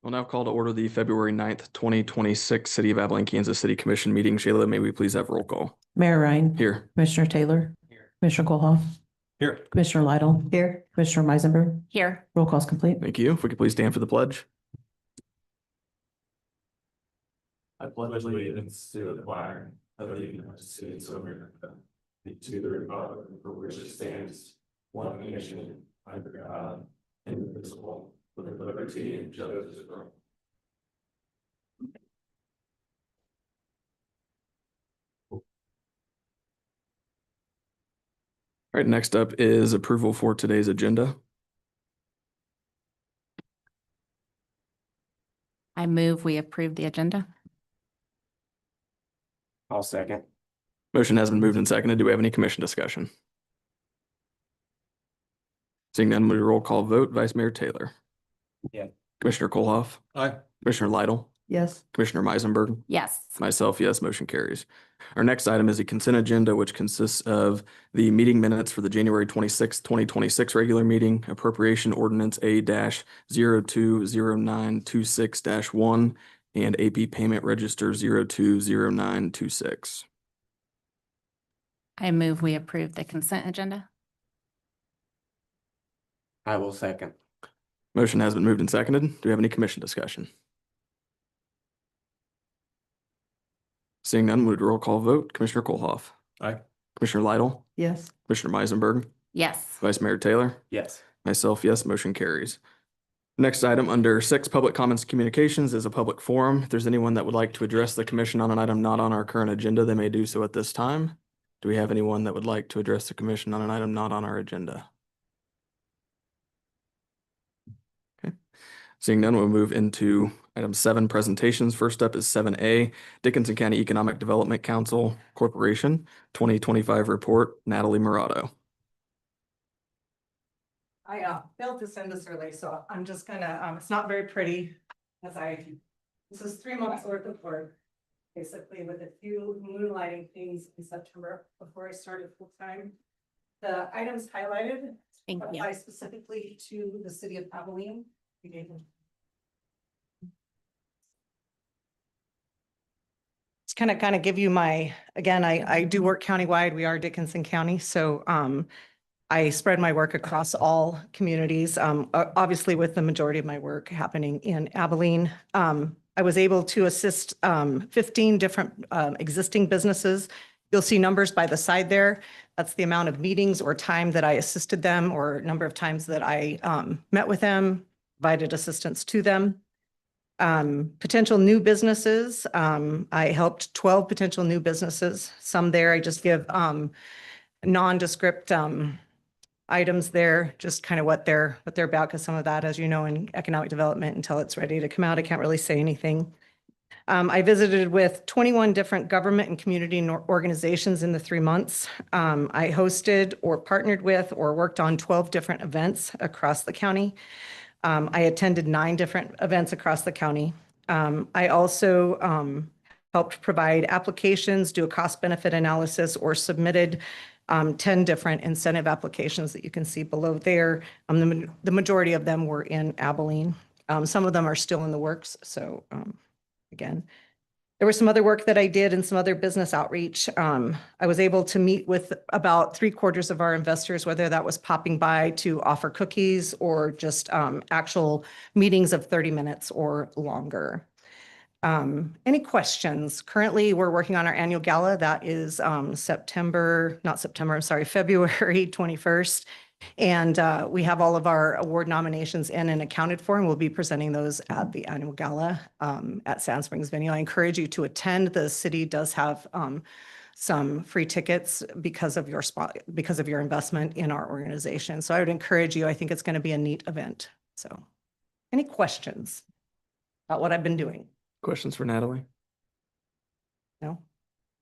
We'll now call to order the February 9th, 2026 City of Abilene, Kansas City Commission meeting. Shayla, may we please have roll call? Mayor Ryan. Here. Commissioner Taylor. Here. Commissioner Kohlhoff. Here. Commissioner Lytle. Here. Commissioner Meisenberg. Here. Roll call is complete. Thank you. If we could please stand for the pledge. I pledge allegiance to the flag of the United States of America, and to the republic for which it stands, one nation, under God, indivisible, with liberty and justice for all. All right, next up is approval for today's agenda. I move we approve the agenda. I'll second. Motion has been moved and seconded. Do we have any commission discussion? Seeing none, we roll call vote. Vice Mayor Taylor. Yeah. Commissioner Kohlhoff. Aye. Commissioner Lytle. Yes. Commissioner Meisenberg. Yes. Myself, yes, motion carries. Our next item is a consent agenda, which consists of the meeting minutes for the January 26th, 2026 regular meeting, appropriation ordinance A-020926-1, and AP payment register 020926. I move we approve the consent agenda. I will second. Motion has been moved and seconded. Do we have any commission discussion? Seeing none, would roll call vote. Commissioner Kohlhoff. Aye. Commissioner Lytle. Yes. Commissioner Meisenberg. Yes. Vice Mayor Taylor. Yes. Myself, yes, motion carries. Next item under 6, public comments and communications, is a public forum. If there's anyone that would like to address the commission on an item not on our current agenda, they may do so at this time. Do we have anyone that would like to address the commission on an item not on our agenda? Okay. Seeing none, we'll move into item 7, presentations. First up is 7A, Dickinson County Economic Development Council Corporation 2025 report. Natalie Murado. I failed to send this early, so I'm just gonna, it's not very pretty this is 3 months worth of work. Basically with a few moonlighting things in September before I started full time. The items highlighted Thank you. apply specifically to the city of Abilene. It's kind of give you my, again, I do work countywide. We are Dickinson County, so I spread my work across all communities, obviously with the majority of my work happening in Abilene. I was able to assist 15 different existing businesses. You'll see numbers by the side there. That's the amount of meetings or time that I assisted them, or number of times that I met with them, provided assistance to them. Potential new businesses, I helped 12 potential new businesses. Some there I just give nondescript items there, just kind of what they're about, because some of that, as you know, in economic development, until it's ready to come out, I can't really say anything. I visited with 21 different government and community organizations in the 3 months. I hosted or partnered with or worked on 12 different events across the county. I attended 9 different events across the county. I also helped provide applications, do a cost benefit analysis, or submitted 10 different incentive applications that you can see below there. The majority of them were in Abilene. Some of them are still in the works. So again, there was some other work that I did and some other business outreach. I was able to meet with about 3/4 of our investors, whether that was popping by to offer cookies or just actual meetings of 30 minutes or longer. Any questions? Currently, we're working on our annual gala. That is February 21st. And we have all of our award nominations in and accounted for, and we'll be presenting those at the annual gala at Sand Springs venue. I encourage you to attend. The city does have some free tickets because of your investment in our organization. So I would encourage you. I think it's going to be a neat event. So any questions about what I've been doing? Questions for Natalie? No?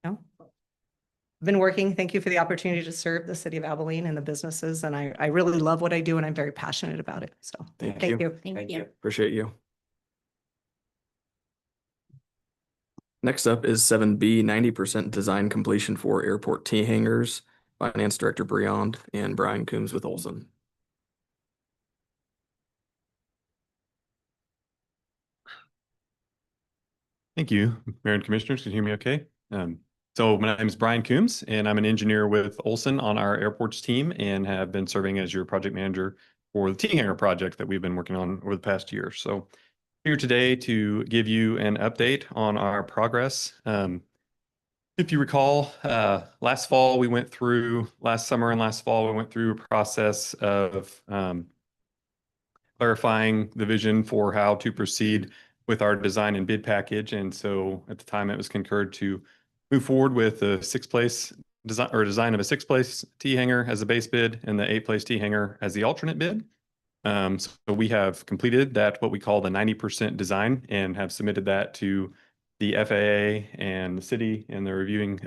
I've been working. Thank you for the opportunity to serve the city of Abilene and the businesses. And I really love what I do, and I'm very passionate about it. So Thank thank you. you. Thank you. Appreciate you. Next up is 7B, 90% design completion for airport T hangars. Finance Director Briand and Brian Coombs with Olson. Thank you, Mayor and Commissioners. Can you hear me okay? So my name is Brian Coombs, and I'm an engineer with Olson on our airports team and have been serving as your project manager for the T Hangar project that we've been working on over the past year. So here today to give you an update on our progress. If you recall, last summer and last fall, we went through a process of clarifying the vision for how to proceed with our design and bid package. And so at the time it was concurred to move forward with the six-place design of a six-place T hangar as a base bid and the eight-place T hangar as the alternate bid. So we have completed that, what we call the 90% design, and have submitted that to the FAA and the city and the reviewing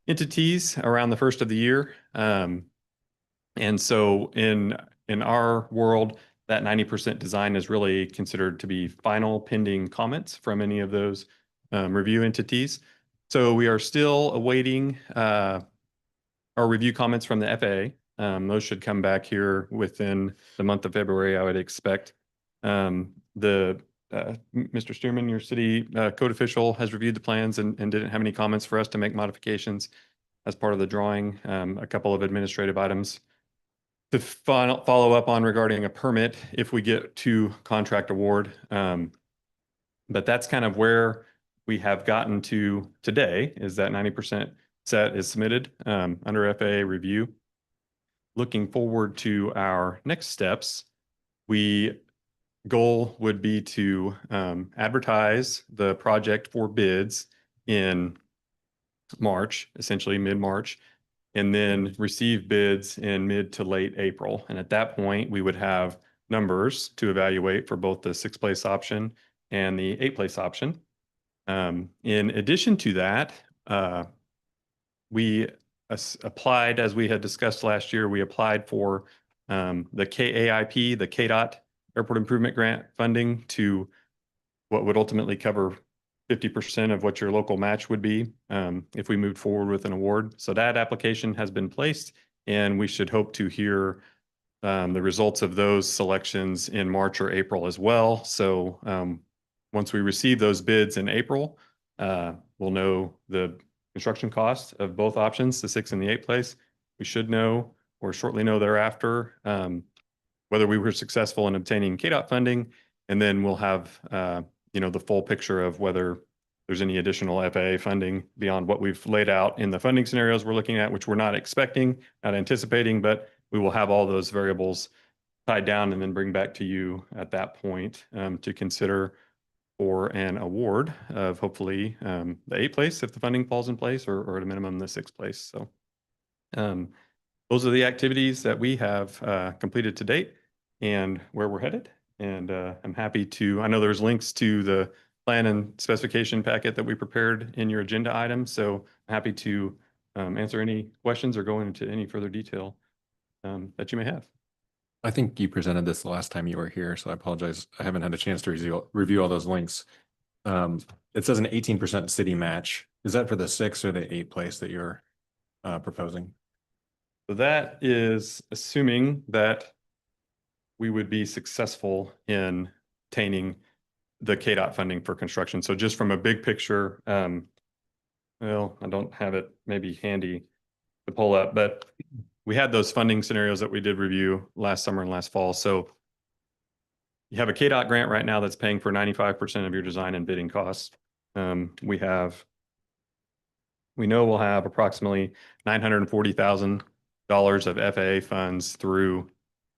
entities around the first of the year. And so in our world, that 90% design is really considered to be final pending comments from any of those review entities. So we are still awaiting our review comments from the FAA. Those should come back here within the month of February, I would expect. Mr. Stearman, your city code official, has reviewed the plans and didn't have any comments for us to make modifications as part of the drawing. A couple of administrative items to follow up on regarding a permit if we get to contract award. But that's kind of where we have gotten to today, is that 90% set is submitted under FAA review. Looking forward to our next steps, goal would be to advertise the project for bids in March, essentially mid-March, and then receive bids in mid to late April. And at that point, we would have numbers to evaluate for both the six-place option and the eight-place option. In addition to that, we applied, as we had discussed last year, we applied for the KAIP, the KDOT Airport Improvement Grant funding, to what would ultimately cover 50% of what your local match would be if we moved forward with an award. So that application has been placed, and we should hope to hear the results of those selections in March or April as well. So once we receive those bids in April, we'll know the construction cost of both options, the six and the eight place. We should know, or shortly know thereafter, whether we were successful in obtaining KDOT funding, and then we'll have the full picture of whether there's any additional FAA funding beyond what we've laid out in the funding scenarios we're looking at, which we're not expecting, not anticipating, but we will have all those variables tied down and then bring back to you at that point to consider for an award of hopefully the eighth place if the funding falls in place, or at a minimum the sixth place. So those are the activities that we have completed to date and where we're headed. And I'm happy to, I know there's links to the plan and specification packet that we prepared in your agenda item. So I'm happy to answer any questions or go into any further detail that you may have. I think you presented this the last time you were here, so I apologize. I haven't had a chance to review all those links. It says an 18% city match. Is that for the sixth or the eighth place that you're proposing? So that is assuming that we would be successful in obtaining the KDOT funding for construction. So just from a big picture, well, I don't have it maybe handy to pull up, but we had those funding scenarios that we did review last summer and last fall. So you have a KDOT grant right now that's paying for 95% of your design and bidding costs. We know we'll have approximately $940,000 of FAA funds through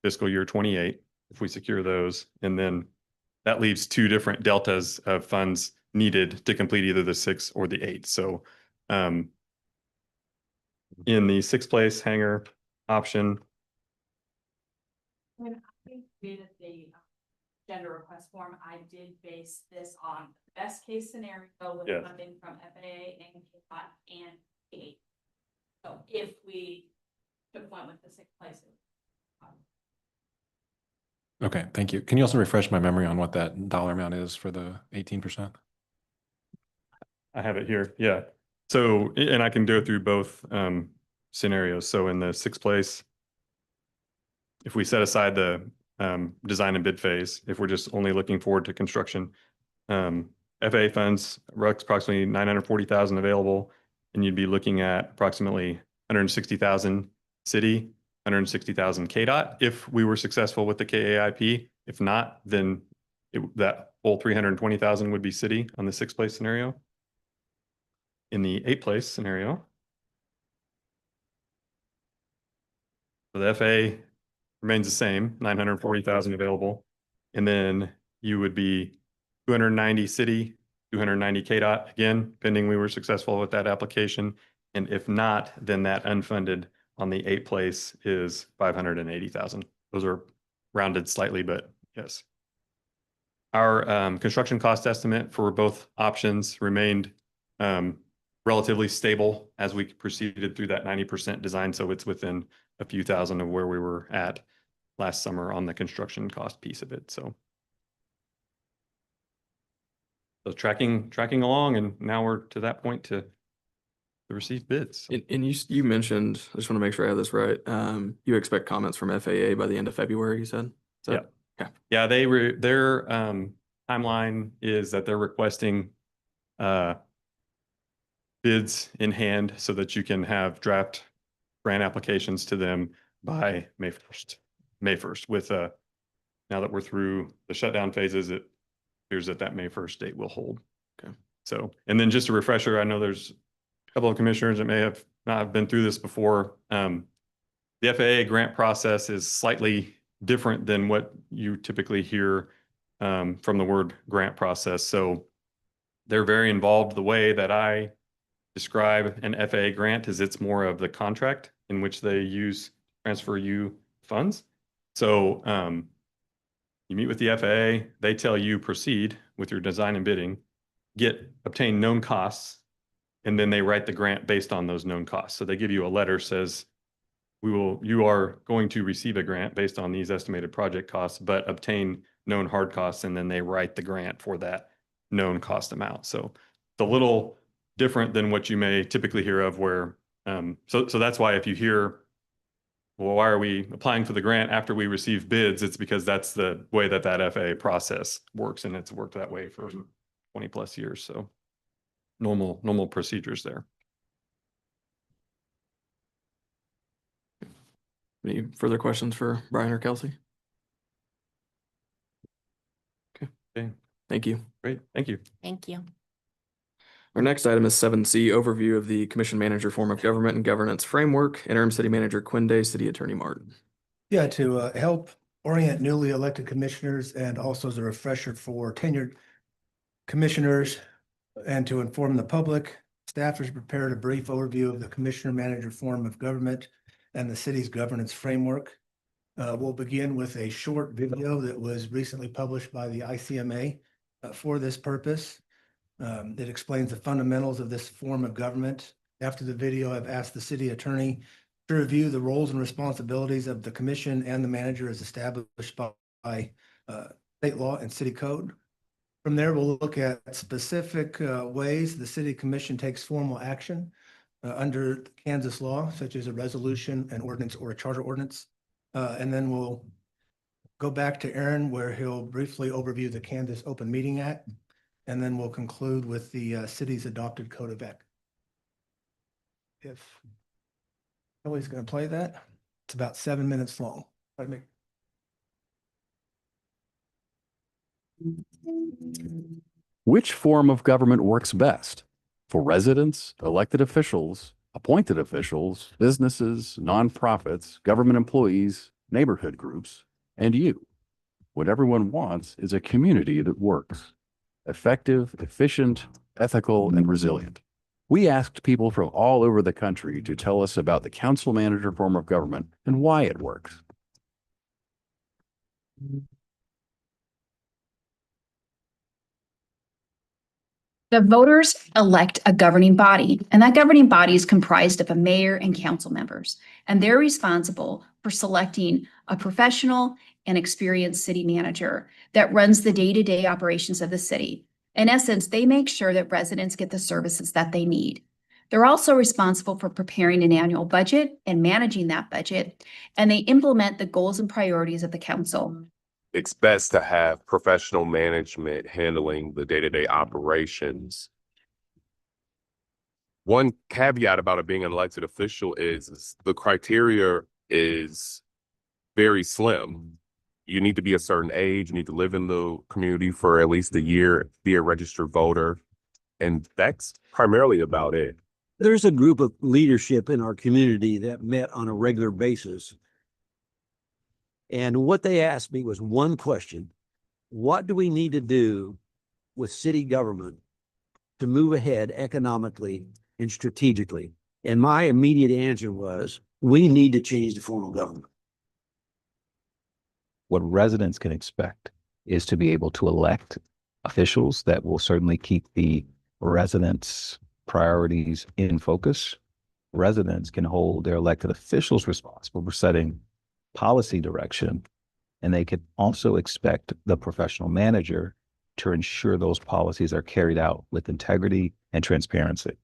fiscal year 28 if we secure those. And then that leaves two different deltas of funds needed to complete either the six or the eight. So in the sixth place hangar option, When I created the gender request form, I did base this on the best case scenario with Yeah. funding from FAA and KDOT and eight. So if we took one with the sixth place. Okay, thank you. Can you also refresh my memory on what that dollar amount is for the 18%? I have it here. Yeah. So, and I can go through both scenarios. So in the sixth place, if we set aside the design and bid phase, if we're just only looking forward to construction, FAA funds, approximately 940,000 available, and you'd be looking at approximately 160,000 city, 160,000 KDOT if we were successful with the KAIP. If not, then that whole 320,000 would be city on the 6th place scenario. In the 8th place scenario, so the FAA remains the same, 940,000 available. And then you would be 290 city, 290 KDOT, again, pending we were successful with that application. And if not, then that unfunded on the 8th place is 580,000. Those are rounded slightly, but yes. Our construction cost estimate for both options remained relatively stable as we proceeded through that 90% design. So it's within a few thousand of where we were at last summer on the construction cost piece of it. So tracking along, and now we're to that point to receive bids. And you mentioned, I just want to make sure I have this right. You expect comments from FAA by the end of February, you said? Yeah. Yeah, their timeline is that they're requesting bids in hand so that you can have draft grant applications to them by May 1st. With now that we're through the shutdown phases, it appears that May 1st date will hold. Okay. So, and then just a refresher, I know there's a couple of commissioners that may have not have been through this before. The FAA grant process is slightly different than what you typically hear from the word grant process. So they're very involved. The way that I describe an FAA grant is it's more of the contract in which they use transfer you funds. So you meet with the FAA, they tell you proceed with your design and bidding, obtain known costs, and then they write the grant based on those known costs. So they give you a letter says, you are going to receive a grant based on these estimated project costs, but obtain known hard costs, and then they write the grant for that known cost amount. So it's a little different than what you may typically hear of where, so that's why if you hear, well, why are we applying for the grant after we receive bids? It's because that's the way that FAA process works, and it's worked that way for 20 plus years. So normal procedures there. Any further questions for Brian or Kelsey? Okay. Thank you. Great. Thank you. Thank you. Our next item is 7C, overview of the commission manager form of government and governance framework, interim city manager Quinn Day, city attorney Martin. Yeah, to help orient newly elected commissioners and also as a refresher for tenured commissioners and to inform the public, staff has prepared a brief overview of the commissioner manager form of government and the city's governance framework. We'll begin with a short video that was recently published by the ICMA for this purpose. It explains the fundamentals of this form of government. After the video, I've asked the city attorney to review the roles and responsibilities of the commission and the manager as established by state law and city code. From there, we'll look at specific ways the city commission takes formal action under Kansas law, such as a resolution, an ordinance, or a charter ordinance. And then we'll go back to Aaron, where he'll briefly overview the Kansas Open Meeting Act. And then we'll conclude with the city's adopted code of ethics. If Kelly's going to play that, it's about 7 minutes long. Which form of government works best for residents, elected officials, appointed officials, businesses, nonprofits, government employees, neighborhood groups, and you? What everyone wants is a community that works. Effective, efficient, ethical, and resilient. We asked people from all over the country to tell us about the council manager form of government and why it works. The voters elect a governing body, and that governing body is comprised of a mayor and council members, and they're responsible for selecting a professional and experienced city manager that runs the day-to-day operations of the city. In essence, they make sure that residents get the services that they need. They're also responsible for preparing an annual budget and managing that budget, and they implement the goals and priorities of the council. it's best to have professional management handling the day-to-day operations. One caveat about it being an elected official is the criteria is very slim. You need to be a certain age, you need to live in the community for at least a year, be a registered voter, and that's primarily about it. There's a group of leadership in our community that met on a regular basis. And what they asked me was one question: what do we need to do with city government to move ahead economically and strategically? And my immediate answer was, we need to change the form of government. What residents can expect is to be able to elect officials that will certainly keep the residents' priorities in focus. Residents can hold their elected officials responsible for setting policy direction, and they can also expect the professional manager to ensure those policies are carried out with integrity and transparency.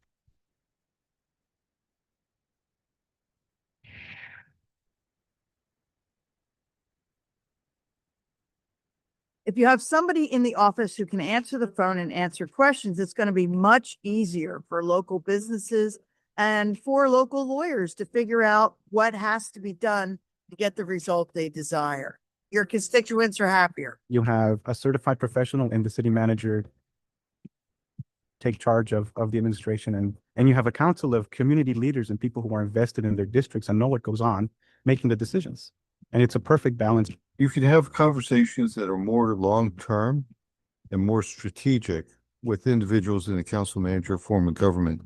If you have somebody in the office who can answer the phone and answer questions, it's going to be much easier for local businesses and for local lawyers to figure out what has to be done to get the result they desire. Your constituents are happier. You have a certified professional and the city manager take charge of the administration, and you have a council of community leaders and people who are invested in their districts and know what goes on, making the decisions. And it's a perfect balance. You can have conversations that are more long-term and more strategic with individuals in the council manager form of government.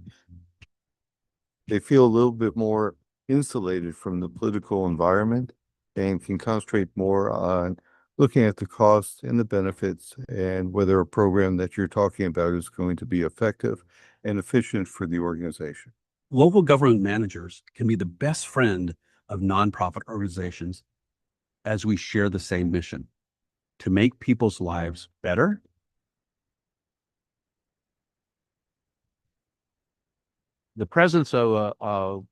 They feel a little bit more insulated from the political environment and can concentrate more on looking at the costs and the benefits and whether a program that you're talking about is going to be effective and efficient for the organization. Local government managers can be the best friend of nonprofit organizations as we share the same mission to make people's lives better. The presence of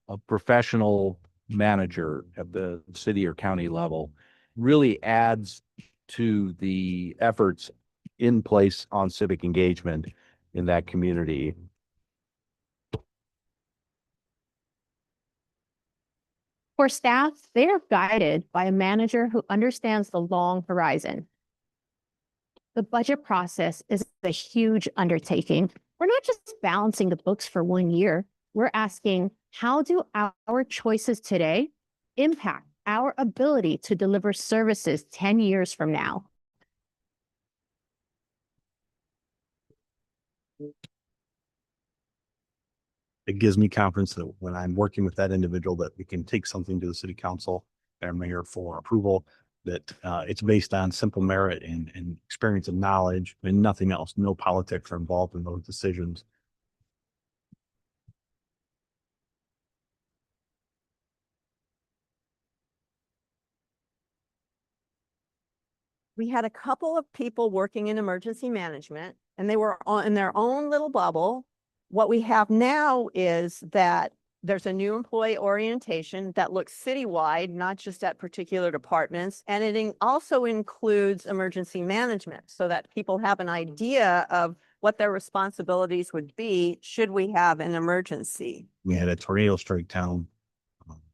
a professional manager at the city or county level really adds to the efforts in place on civic engagement in that community. For staff, they are guided by a manager who understands the long horizon. The budget process is a huge undertaking. We're not just balancing the books for 1 year. We're asking, how do our choices today impact our ability to deliver services 10 years from now? It gives me confidence that when I'm working with that individual, that we can take something to the city council and mayor for approval, that it's based on simple merit and experience and knowledge and nothing else. No politics are involved in those decisions. We had a couple of people working in emergency management, and they were in their own little bubble. What we have now is that there's a new employee orientation that looks citywide, not just at particular departments. And it also includes emergency management so that people have an idea of what their responsibilities would be should we have an emergency. We had a tornado strike town,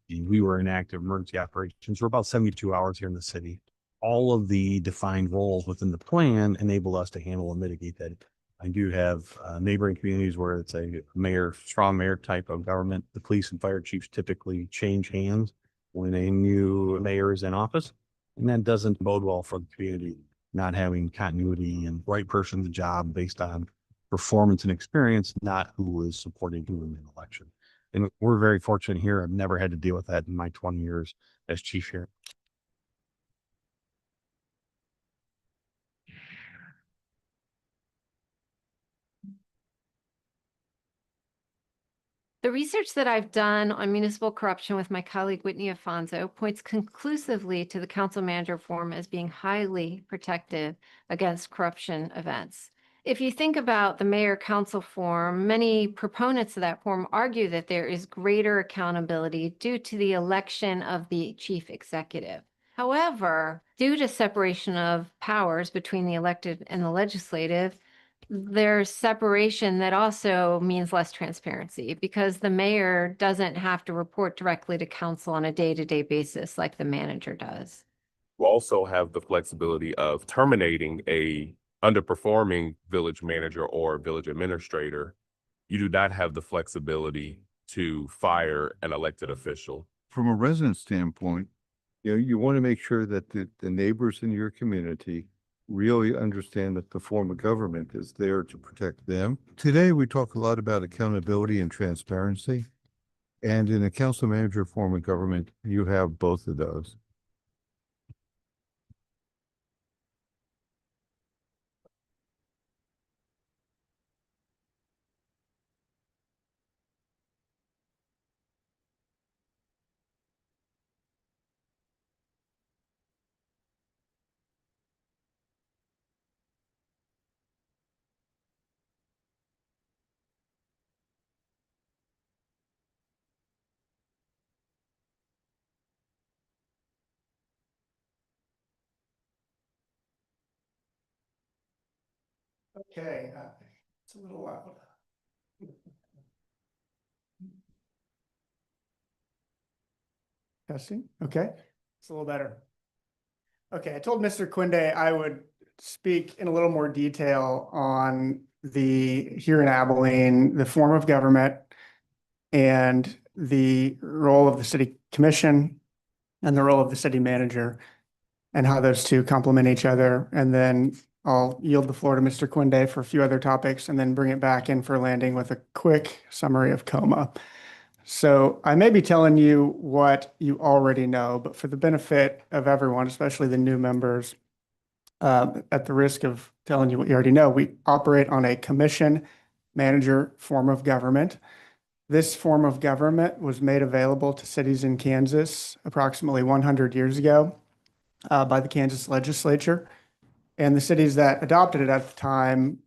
and we were in active emergency operations for about 72 hours here in the city. All of the defined roles within the plan enable us to handle and mitigate that. I do have neighboring communities where it's a mayor, strong mayor type of government. The police and fire chiefs typically change hands when a new mayor is in office. And that doesn't bode well for the community, not having continuity and right person in the job based on performance and experience, not who is supporting who in an election. And we're very fortunate here. I've never had to deal with that in my 20 years as chief here. The research that I've done on municipal corruption with my colleague Whitney Afonso points conclusively to the council manager form as being highly protective against corruption events. If you think about the mayor council form, many proponents of that form argue that there is greater accountability due to the election of the chief executive. However, due to separation of powers between the elected and the legislative, there's separation that also means less transparency because the mayor doesn't have to report directly to council on a day-to-day basis like the manager does. You also have the flexibility of terminating a underperforming village manager or village administrator. You do not have the flexibility to fire an elected official. From a resident standpoint, you want to make sure that the neighbors in your community really understand that the form of government is there to protect them. Today, we talk a lot about accountability and transparency. And in a council manager form of government, you have both of those. Okay, it's a little loud. Testing, okay, it's a little better. Okay, I told Mr. Quinde I would speak in a little more detail on here in Abilene, the form of government and the role of the city commission and the role of the city manager and how those two complement each other. And then I'll yield the floor to Mr. Quinde for a few other topics and then bring it back in for landing with a quick summary of COMA. So I may be telling you what you already know, but for the benefit of everyone, especially the new members, at the risk of telling you what you already know, we operate on a commission manager form of government. This form of government was made available to cities in Kansas approximately 100 years ago by the Kansas legislature. And the cities that adopted it at the time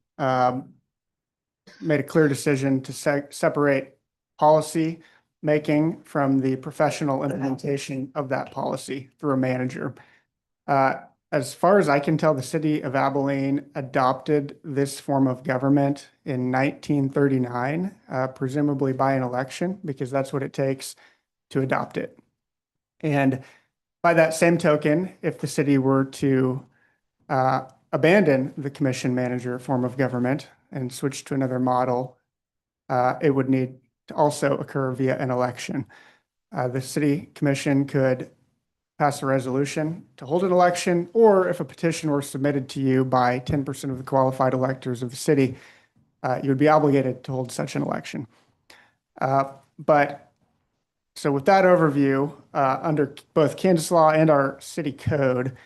made a clear decision to separate policy making from the professional implementation of that policy through a manager. As far as I can tell, the city of Abilene adopted this form of government in 1939, presumably by an election, because that's what it takes to adopt it. And by that same token, if the city were to abandon the commission manager form of government and switch to another model, it would need to also occur via an election. The city commission could pass a resolution to hold an election, or if a petition were submitted to you by 10% of the qualified electors of the city, you would be obligated to hold such an election. So with that overview, under both Kansas law and our city code,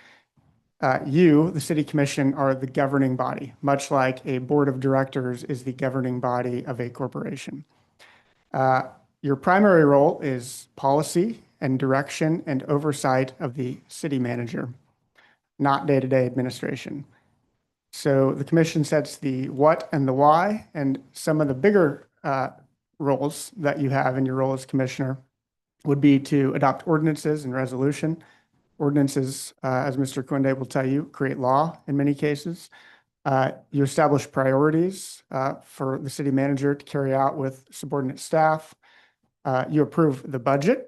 you, the city commission, are the governing body, much like a board of directors is the governing body of a corporation. Your primary role is policy and direction and oversight of the city manager, not day-to-day administration. So the commission sets the what and the why, and some of the bigger roles that you have in your role as commissioner would be to adopt ordinances and resolution. Ordinances, as Mr. Quinde will tell you, create law in many cases. You establish priorities for the city manager to carry out with subordinate staff. You approve the budget.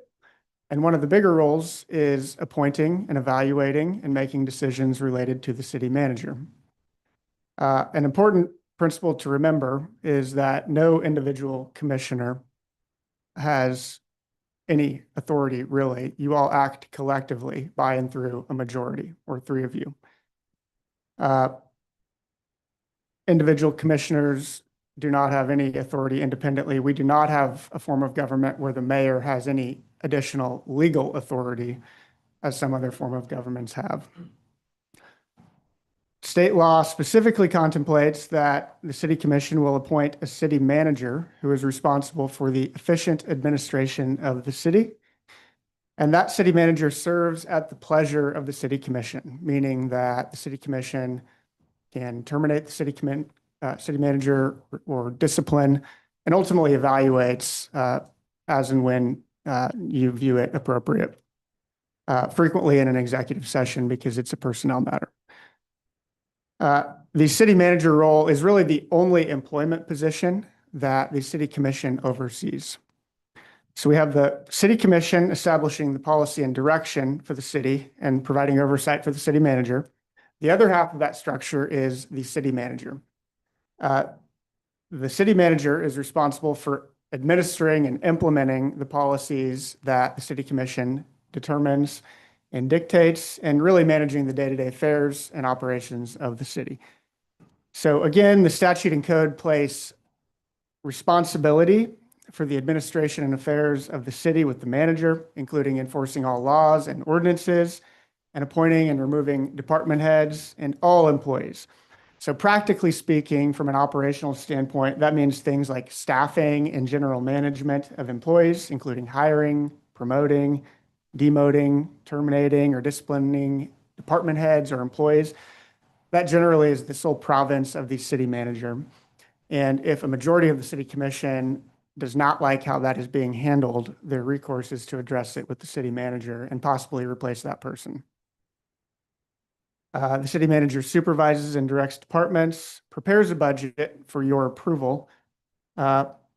And one of the bigger roles is appointing and evaluating and making decisions related to the city manager. An important principle to remember is that no individual commissioner has any authority, really. You all act collectively by and through a majority, or three of you. Individual commissioners do not have any authority independently. We do not have a form of government where the mayor has any additional legal authority, as some other form of governments have. State law specifically contemplates that the city commission will appoint a city manager who is responsible for the efficient administration of the city. And that city manager serves at the pleasure of the city commission, meaning that the city commission can terminate the city manager or discipline, and ultimately evaluates as and when you view it appropriate. frequently in an executive session because it's a personnel matter. The city manager role is really the only employment position that the city commission oversees. So we have the city commission establishing the policy and direction for the city and providing oversight for the city manager. The other half of that structure is the city manager. The city manager is responsible for administering and implementing the policies that the city commission determines and dictates, and really managing the day-to-day affairs and operations of the city. So again, the statute and code place responsibility for the administration and affairs of the city with the manager, including enforcing all laws and ordinances, and appointing and removing department heads and all employees. So practically speaking, from an operational standpoint, that means things like staffing and general management of employees, including hiring, promoting, demoting, terminating, or disciplining department heads or employees. That generally is the sole province of the city manager. And if a majority of the city commission does not like how that is being handled, their recourse is to address it with the city manager and possibly replace that person. The city manager supervises and directs departments, prepares a budget for your approval,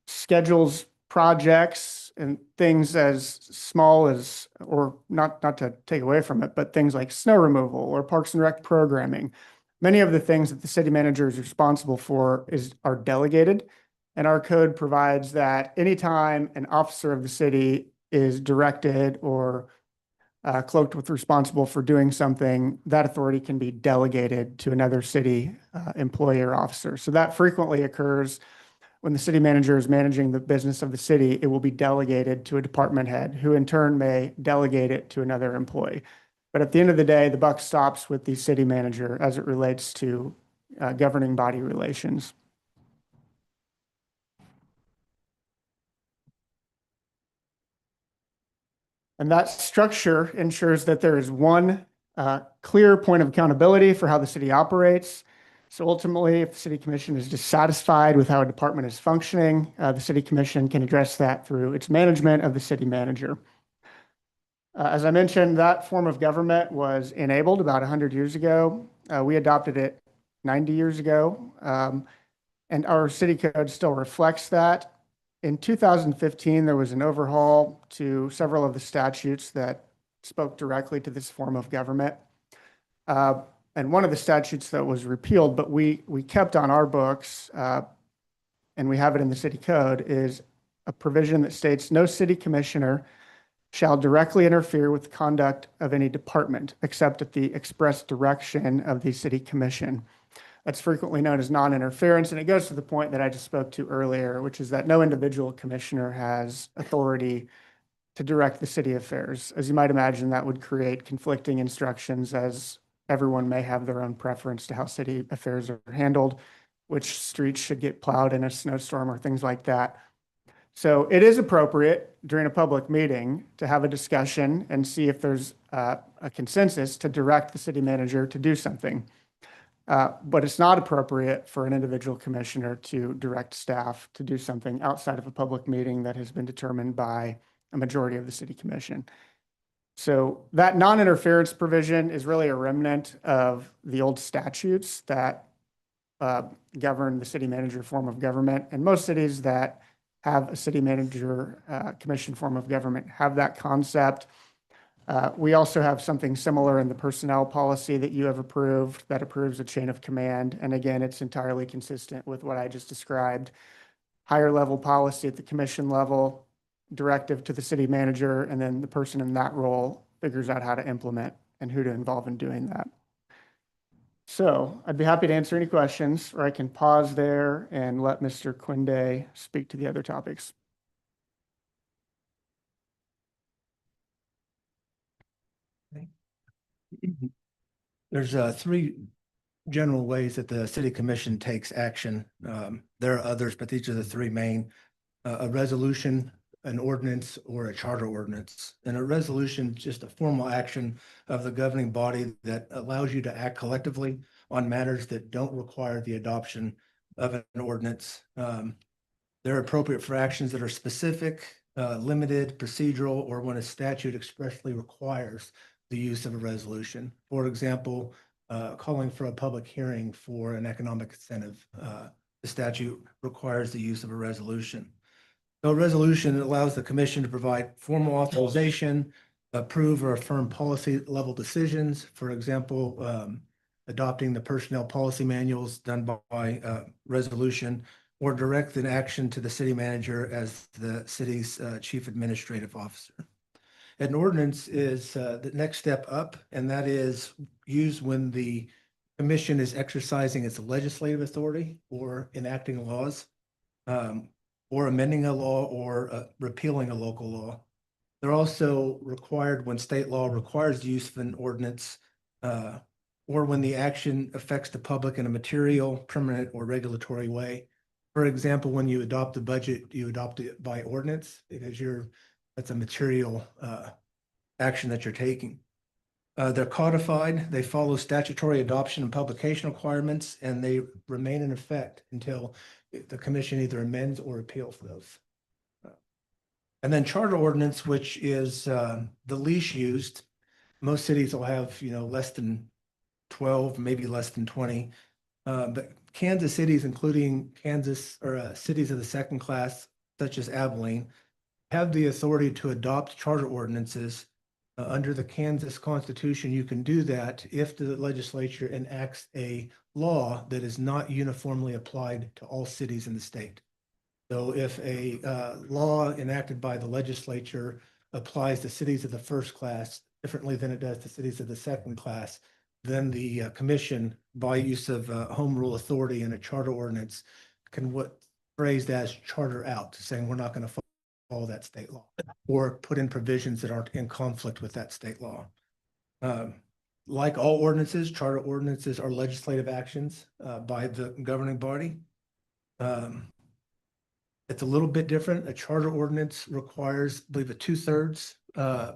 schedules projects and things as small as, or not to take away from it, but things like snow removal or Parks and Rec programming. Many of the things that the city manager is responsible for are delegated, and our code provides that anytime an officer of the city is directed or cloaked with responsible for doing something, that authority can be delegated to another city employee or officer. So that frequently occurs when the city manager is managing the business of the city. It will be delegated to a department head, who in turn may delegate it to another employee. But at the end of the day, the buck stops with the city manager as it relates to governing body relations. And that structure ensures that there is one clear point of accountability for how the city operates. So ultimately, if the city commission is dissatisfied with how a department is functioning, the city commission can address that through its management of the city manager. As I mentioned, that form of government was enabled about 100 years ago. We adopted it 90 years ago, and our city code still reflects that. In 2015, there was an overhaul to several of the statutes that spoke directly to this form of government. And one of the statutes that was repealed, but we kept on our books, and we have it in the city code, is a provision that states no city commissioner shall directly interfere with the conduct of any department except at the express direction of the city commission. That's frequently known as non-interference, and it goes to the point that I just spoke to earlier, which is that no individual commissioner has authority to direct the city affairs. As you might imagine, that would create conflicting instructions, as everyone may have their own preference to how city affairs are handled, which streets should get plowed in a snowstorm or things like that. So it is appropriate during a public meeting to have a discussion and see if there's a consensus to direct the city manager to do something. But it's not appropriate for an individual commissioner to direct staff to do something outside of a public meeting that has been determined by a majority of the city commission. So that non-interference provision is really a remnant of the old statutes that govern the city manager form of government. And most cities that have a city manager commission form of government have that concept. We also have something similar in the personnel policy that you have approved that approves a chain of command. And again, it's entirely consistent with what I just described. Higher level policy at the commission level, directive to the city manager, and then the person in that role figures out how to implement and who to involve in doing that. So I'd be happy to answer any questions, or I can pause there and let Mr. Quinde speak to the other topics. There's three general ways that the city commission takes action. There are others, but these are the three main: a resolution, an ordinance, or a charter ordinance. And a resolution is just a formal action of the governing body that allows you to act collectively on matters that don't require the adoption of an ordinance. They're appropriate for actions that are specific limited, procedural, or when a statute expressly requires the use of a resolution. For example, calling for a public hearing for an economic incentive. The statute requires the use of a resolution. So a resolution allows the commission to provide formal authorization, approve or affirm policy level decisions. For example, adopting the personnel policy manuals done by resolution, or direct an action to the city manager as the city's chief administrative officer. An ordinance is the next step up, and that is used when the commission is exercising its legislative authority or enacting laws, or amending a law, or repealing a local law. They're also required when state law requires the use of an ordinance, or when the action affects the public in a material, permanent, or regulatory way. For example, when you adopt the budget, you adopt it by ordinance because that's a material action that you're taking. They're codified, they follow statutory adoption and publication requirements, and they remain in effect until the commission either amends or repeals those. And then charter ordinance, which is the least used. Most cities will have, less than 12, maybe less than 20. But Kansas cities, including Kansas or cities of the second class, such as Abilene, have the authority to adopt charter ordinances. Under the Kansas Constitution, you can do that if the legislature enacts a law that is not uniformly applied to all cities in the state. So if a law enacted by the legislature applies to cities of the first class differently than it does to cities of the second class, then the commission, by use of home rule authority in a charter ordinance, can phrased as charter out, saying we're not going to follow that state law, or put in provisions that aren't in conflict with that state law. Like all ordinances, charter ordinances are legislative actions by the governing body. It's a little bit different. A charter ordinance requires, I believe, a 2/3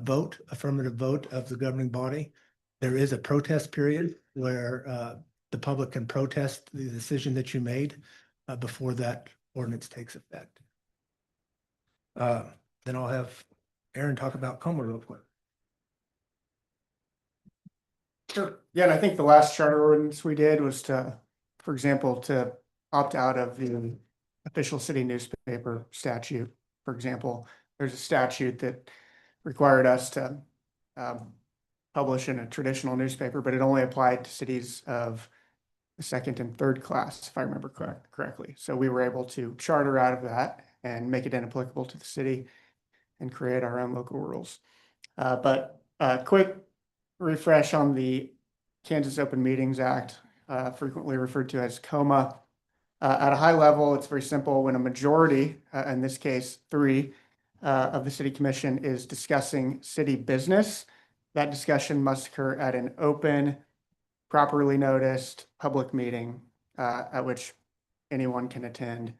vote, affirmative vote of the governing body. There is a protest period where the public can protest the decision that you made before that ordinance takes effect. Then I'll have Aaron talk about COMA real quick. Sure. Yeah, and I think the last charter ordinance we did was for example, to opt out of the official city newspaper statute. For example, there's a statute that required us to publish in a traditional newspaper, but it only applied to cities of the second and third class, if I remember correctly. So we were able to charter out of that and make it inapplicable to the city and create our own local rules. But a quick refresh on the Kansas Open Meetings Act, frequently referred to as COMA. At a high level, it's very simple. When a majority, in this case 3, of the city commission is discussing city business, that discussion must occur at an open, properly noticed public meeting at which anyone can attend.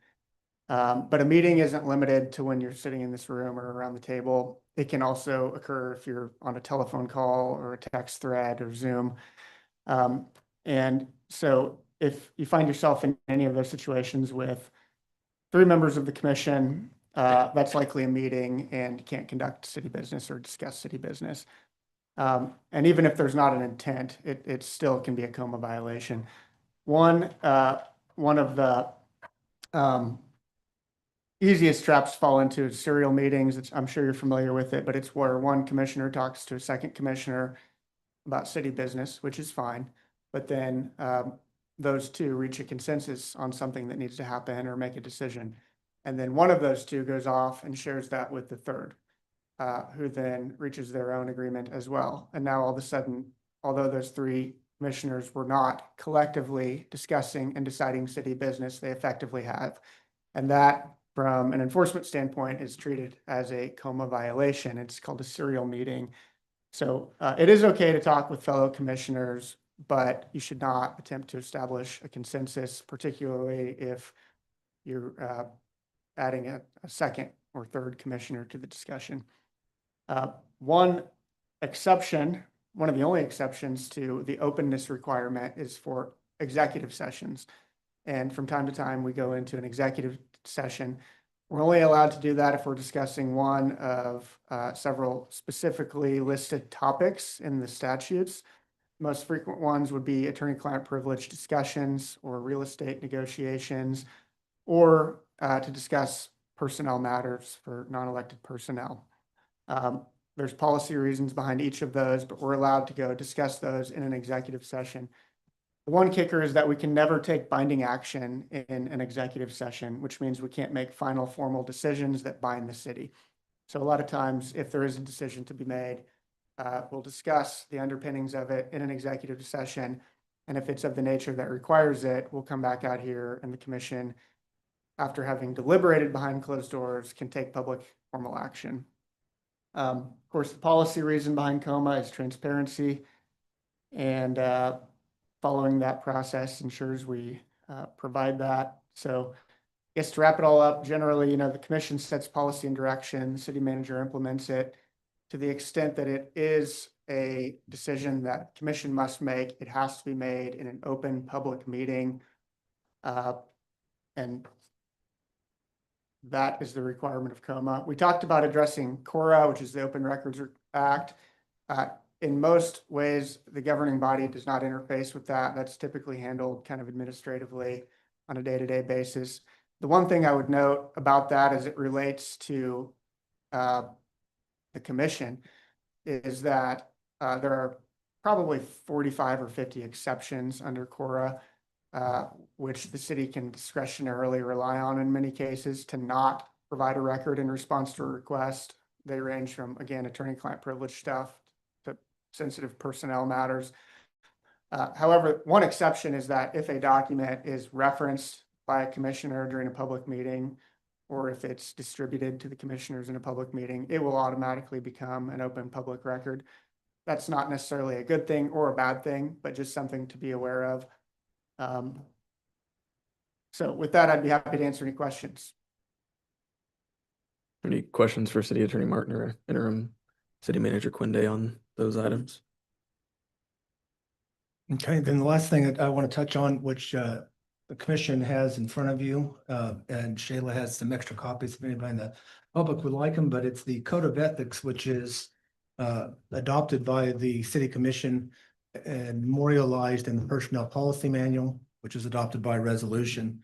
But a meeting isn't limited to when you're sitting in this room or around the table. It can also occur if you're on a telephone call or a text thread or Zoom. And so if you find yourself in any of those situations with 3 members of the commission, that's likely a meeting and you can't conduct city business or discuss city business. And even if there's not an intent, it still can be a COMA violation. One of the easiest traps to fall into is serial meetings. I'm sure you're familiar with it, but it's where one commissioner talks to a second commissioner about city business, which is fine. But then those 2 reach a consensus on something that needs to happen or make a decision. And then one of those 2 goes off and shares that with the third, who then reaches their own agreement as well. And now all of a sudden, although those 3 commissioners were not collectively discussing and deciding city business, they effectively have. And that, from an enforcement standpoint, is treated as a COMA violation. It's called a serial meeting. So it is okay to talk with fellow commissioners, but you should not attempt to establish a consensus, particularly if you're adding a second or third commissioner to the discussion. One exception, one of the only exceptions to the openness requirement is for executive sessions. And from time to time, we go into an executive session We're only allowed to do that if we're discussing one of several specifically listed topics in the statutes. Most frequent ones would be attorney-client privilege discussions or real estate negotiations, or to discuss personnel matters for non-elected personnel. There's policy reasons behind each of those, but we're allowed to go discuss those in an executive session. The one kicker is that we can never take binding action in an executive session, which means we can't make final formal decisions that bind the city. So a lot of times, if there is a decision to be made, we'll discuss the underpinnings of it in an executive session. And if it's of the nature that requires it, we'll come back out here and the commission, after having deliberated behind closed doors, can take public formal action. Of course, the policy reason behind COMA is transparency, and following that process ensures we provide that. So I guess to wrap it all up, generally, the commission sets policy and direction, the city manager implements it. To the extent that it is a decision that commission must make, it has to be made in an open public meeting. And that is the requirement of COMA. We talked about addressing CORA, which is the Open Records Act. In most ways, the governing body does not interface with that. That's typically handled kind of administratively on a day-to-day basis. The one thing I would note about that as it relates to the commission is that there are probably 45 or 50 exceptions under CORA, which the city can discretionarily rely on in many cases to not provide a record in response to a request. They range from, again, attorney-client privilege stuff to sensitive personnel matters. However, one exception is that if a document is referenced by a commissioner during a public meeting, or if it's distributed to the commissioners in a public meeting, it will automatically become an open public record. That's not necessarily a good thing or a bad thing, but just something to be aware of. So with that, I'd be happy to answer any questions. Any questions for City Attorney Martin or Interim City Manager Quinde on those items? Okay, then the last thing I want to touch on, which the commission has in front of you, and Shayla has some extra copies if anybody in the public would like them, but it's the Code of Ethics, which is adopted by the City Commission and memorialized in the Personnel Policy Manual, which is adopted by resolution.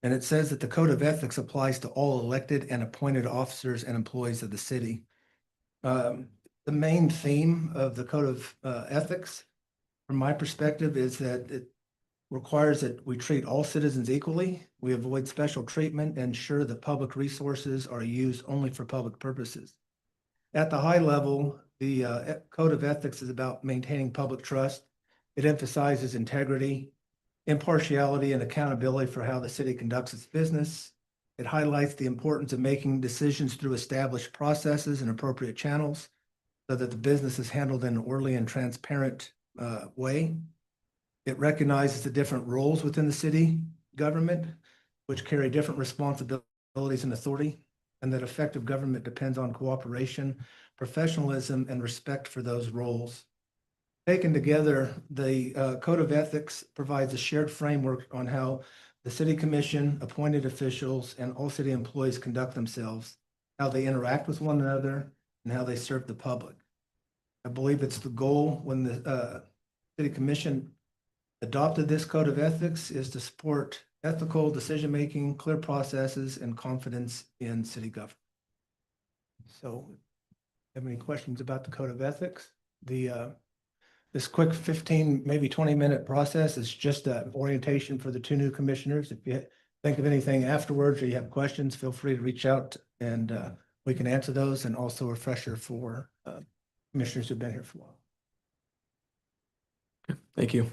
And it says that the Code of Ethics applies to all elected and appointed officers and employees of the city. The main theme of the Code of Ethics, from my perspective, is that it requires that we treat all citizens equally. We avoid special treatment and ensure that public resources are used only for public purposes. At the high level, the Code of Ethics is about maintaining public trust. It emphasizes integrity, impartiality, and accountability for how the city conducts its business. It highlights the importance of making decisions through established processes and appropriate channels so that the business is handled in an orderly and transparent way. It recognizes the different roles within the city government, which carry different responsibilities and authority, and that effective government depends on cooperation, professionalism, and respect for those roles. Taken together, the Code of Ethics provides a shared framework on how the City Commission, appointed officials, and all city employees conduct themselves, how they interact with one another, and how they serve the public. I believe it's the goal when the City Commission adopted this Code of Ethics is to support ethical decision-making, clear processes, and confidence in city government. So, have any questions about the Code of Ethics? This quick 15, maybe 20-minute process is just an orientation for the two new commissioners. If you think of anything afterwards or you have questions, feel free to reach out and we can answer those, and also a refresher for commissioners who've been here for a while. Thank you.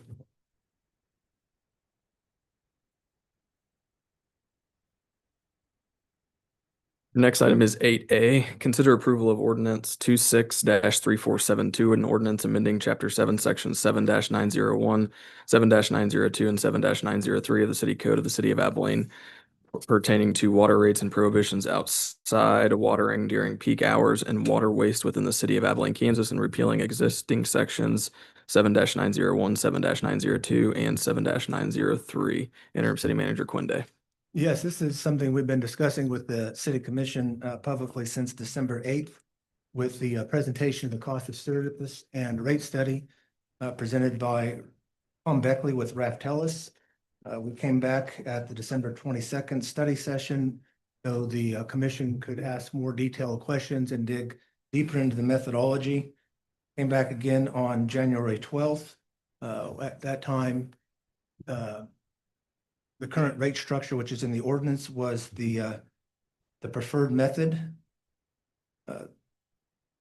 Next item is 8A. Consider approval of ordinance 26-3472, an ordinance amending Chapter 7, Section 7-901, 7-902, and 7-903 of the City Code of the City of Abilene pertaining to water rates and prohibitions outside watering during peak hours and water waste within the City of Abilene, Kansas, and repealing existing sections 7-901, 7-902, and 7-903. Interim City Manager Quinde. Yes, this is something we've been discussing with the city commission publicly since December 8th with the presentation of the cost of service and rate study presented by Tom Beckley with Raftellus. We came back at the December 22nd study session, so the commission could ask more detailed questions and dig deeper into the methodology. Came back again on January 12th. At that time, the current rate structure, which is in the ordinance, was the preferred method,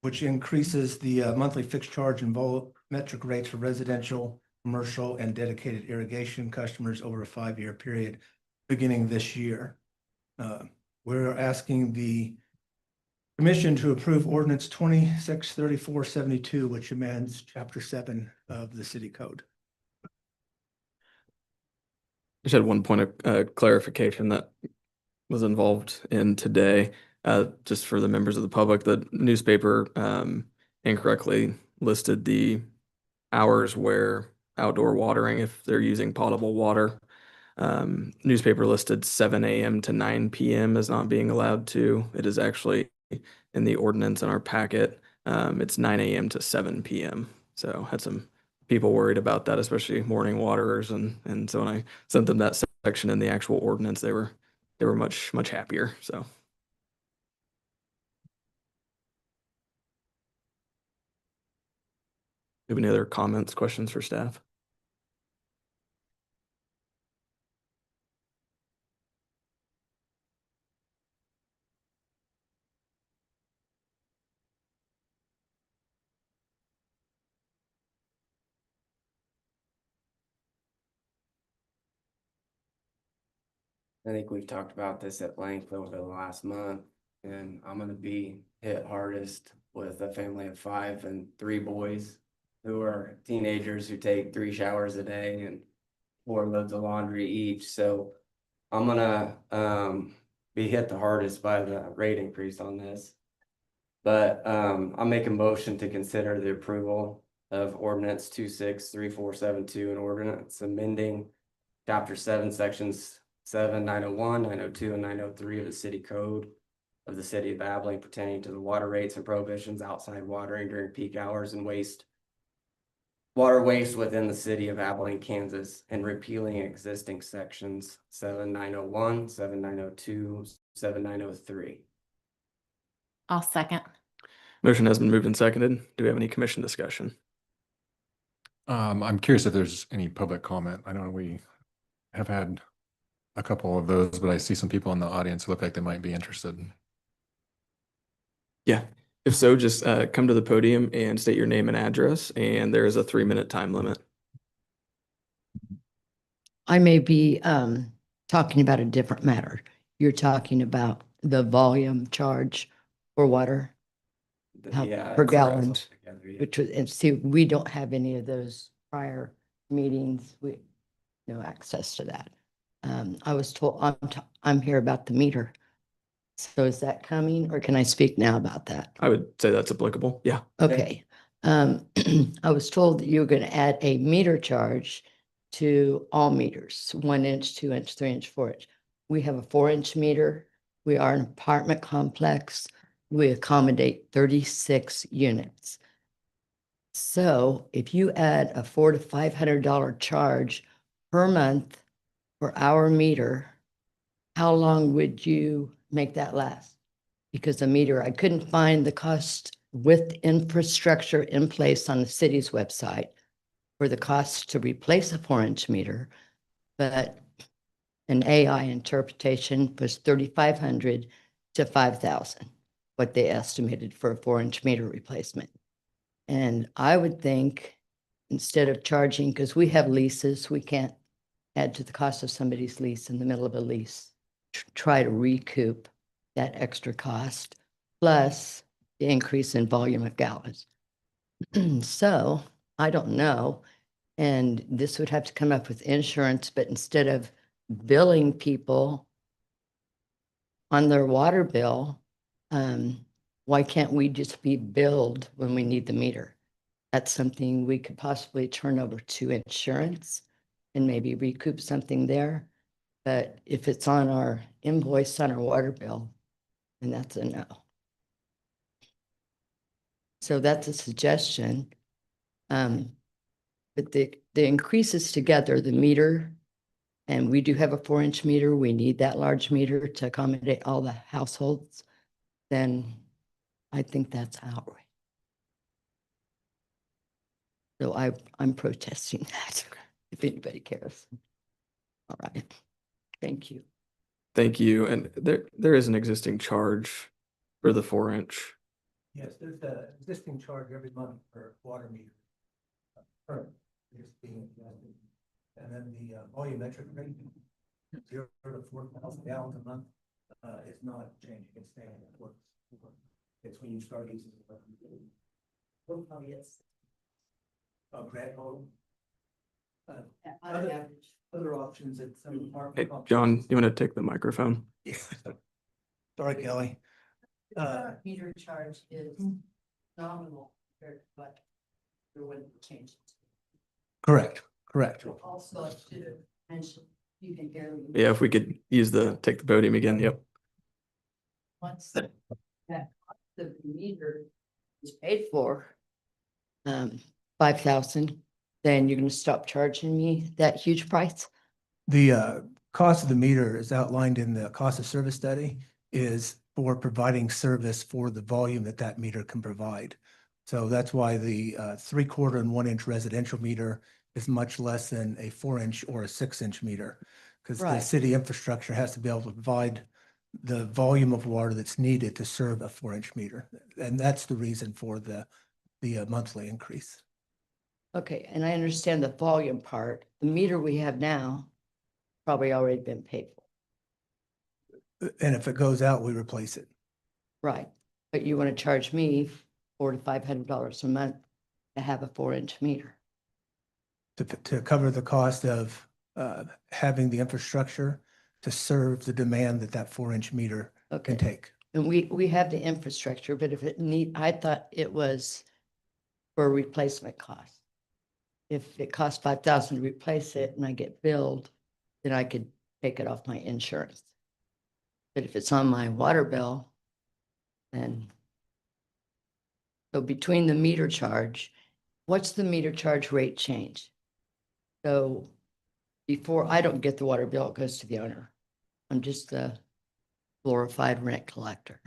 which increases the monthly fixed charge and volumetric rates for residential, commercial, and dedicated irrigation customers over a 5-year period beginning this year. We're asking the commission to approve ordinance 263472, which amends chapter 7 of the city code. Just had one point of clarification that was involved in today, just for the members of the public. The newspaper incorrectly listed the hours where outdoor watering, if they're using potable water. Newspaper listed 7 a.m. to 9 p.m. as not being allowed to. It is actually in the ordinance in our packet. It's 9 a.m. to 7 p.m. So had some people worried about that, especially morning waterers, and so when I sent them that section in the actual ordinance, they were much happier. So. Do you have any other comments, questions for staff? I think we've talked about this at length over the last month, and I'm gonna be hit hardest with a family of 5 and 3 boys who are teenagers who take 3 showers a day and 4 loads of laundry each. So I'm gonna be hit the hardest by the rate increase on this. But I'll make a motion to consider the approval of ordinance 263472, an ordinance amending chapter 7, sections 7, 901, 902, and 903 of the city code of the city of Abilene pertaining to the water rates and prohibitions outside watering during peak hours and water waste within the city of Abilene, Kansas, and repealing existing sections 7901, 7902, 7903. I'll second. Motion has been moved and seconded. Do we have any commission discussion? I'm curious if there's any public comment. I know we have had a couple of those, but I see some people in the audience who look like they might be interested. Yeah. If so, just come to the podium and state your name and address, and there is a 3-minute time limit. I may be talking about a different matter. You're talking about the volume charge for water per gallon, which was, and see, we don't have any of those prior meetings. We no access to that. I was told I'm here about the meter. So is that coming, or can I speak now about that? I would say that's applicable. Yeah. Okay. I was told that you were going to add a meter charge to all meters, 1 inch, 2 inch, 3 inch, 4 inch. We have a 4-inch meter. We are an apartment complex. We accommodate 36 units. So if you add a $400 to $500 charge per month for our meter, how long would you make that last? Because a meter, I couldn't find the cost with infrastructure in place on the city's website for the cost to replace a 4-inch meter, but an AI interpretation was $3,500 to $5,000, what they estimated for a 4-inch meter replacement. And I would think instead of charging, because we have leases, we can't add to the cost of somebody's lease in the middle of a lease, try to recoup that extra cost, plus the increase in volume of gallons. So I don't know. And this would have to come up with insurance, but instead of billing people on their water bill, why can't we just be billed when we need the meter? That's something we could possibly turn over to insurance and maybe recoup something there. But if it's on our invoice on our water bill, then that's a no. So that's a suggestion. But the increases together, the meter, and we do have a 4-inch meter, we need that large meter to accommodate all the households, then I think that's outright. So I'm protesting that, if anybody cares. All right, thank you. Thank you. And there is an existing charge for the 4-inch. Yes, there's a existing charge every month for water meter. Current, it's being adjusted. And then the volumetric rate, 0 to 4,000 gallons a month, is not changing, it's staying at what. It's when you start using it. Oh, yes. Grant home. Other options that some Hey, department. John, you want to take the microphone? Yeah. Sorry, Kelly. Meter charge is nominal, but there wouldn't change it. Correct, correct. Also, I should have mentioned, you can hear me. Yeah, if we could take the podium again, yep. Once that the meter is paid for, 5,000, then you're gonna stop charging me that huge price? The cost of the meter is outlined in the cost of service study is for providing service for the volume that meter can provide. So that's why the 3/4 and 1-inch residential meter is much less than a 4-inch or a 6-inch meter. Because the Right. city infrastructure has to be able to provide the volume of water that's needed to serve a 4-inch meter. And that's the reason for the monthly increase. Okay, and I understand the volume part. The meter we have now probably already been paid for. And if it goes out, we replace it. Right, but you want to charge me $400 to $500 a month to have a 4-inch meter. To cover the cost of having the infrastructure to serve the demand that 4-inch meter can take. And we have the infrastructure, but if I thought it was for replacement cost. If it costs 5,000 to replace it and I get billed, then I could take it off my insurance. But if it's on my water bill, then. So between the meter charge, what's the meter charge rate change? So before, I don't get the water bill, it goes to the owner. I'm just the glorified rent collector.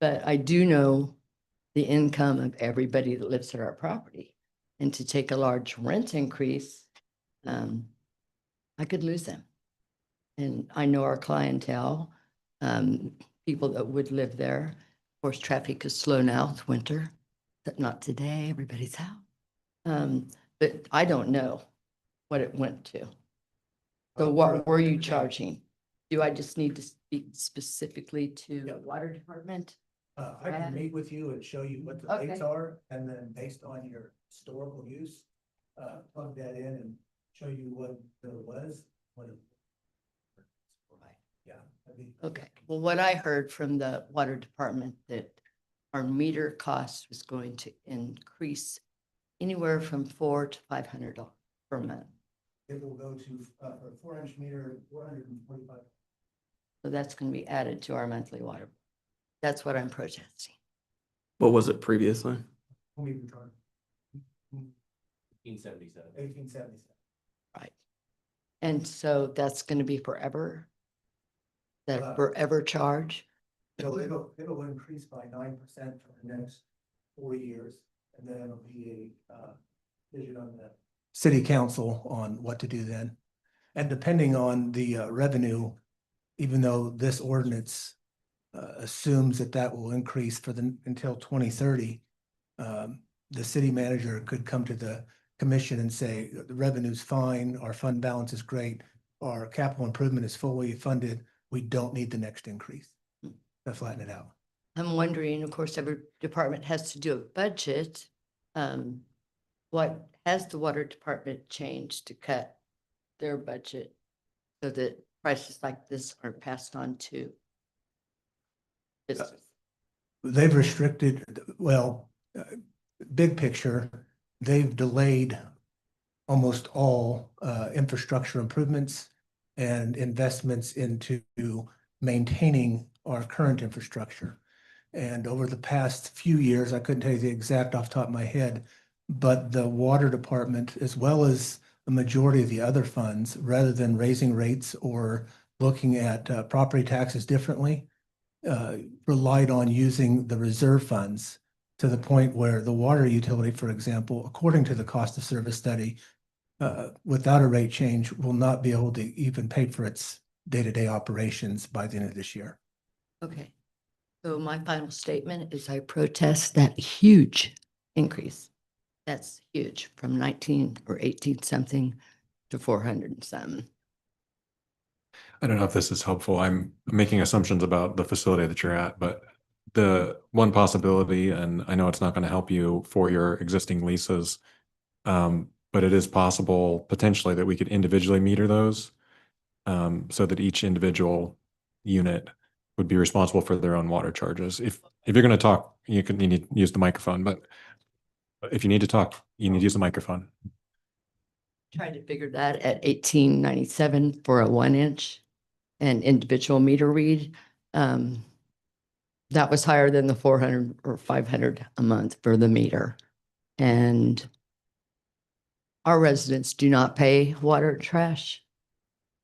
But I do know the income of everybody that lives at our property. And to take a large rent increase, I could lose them. And I know our clientele, people that would live there. Of course, traffic is slow now, it's winter, but not today, everybody's out. But I don't know what it went to. So what were you charging? Do I just need to speak specifically to the water department? I can meet with you and show you what the rates are, and then based on your historical use, plug that in and show you what there was. Yeah. Okay, well, what I heard from the water department that our meter cost was going to increase anywhere from $400 to $500 per month. It will go to, for a 4-inch meter, 445. So that's going to be added to our monthly water. That's what I'm protesting. What was it previously? 1877. Right. And so that's going to be forever? That forever charge? So it'll increase by 9% for the next 4 years, and then it'll be a decision on the city council on what to do then. And depending on the revenue, even though this ordinance assumes that will increase for until 2030, the city manager could come to the commission and say, the revenue's fine, our fund balance is great, our capital improvement is fully funded, we don't need the next increase to flatten it out. I'm wondering, of course, every department has to do a budget. What has the water department changed to cut their budget so that prices like this aren't passed on to business? They've restricted, big picture, they've delayed almost all infrastructure improvements and investments into maintaining our current infrastructure. And over the past few years, I couldn't tell you the exact off the top of my head, but the water department, as well as the majority of the other funds, rather than raising rates or looking at property taxes differently, relied on using the reserve funds to the point where the water utility, for example, according to the cost of service study, without a rate change, will not be able to even pay for its day-to-day operations by the end of this year. Okay. So my final statement is I protest that huge increase. That's huge, from 19 or 18 something to 400 and something. I don't know if this is helpful. I'm making assumptions about the facility that you're at, but the one possibility, and I know it's not going to help you for your existing leases, but it is possible potentially that we could individually meter those, so that each individual unit would be responsible for their own water charges. If you're going to talk, you need to use the microphone, but if you need to talk, you need to use the microphone. Tried to figure that at 1897 for a 1-inch and individual meter read. That was higher than the 400 or 500 a month for the meter. And our residents do not pay water and trash.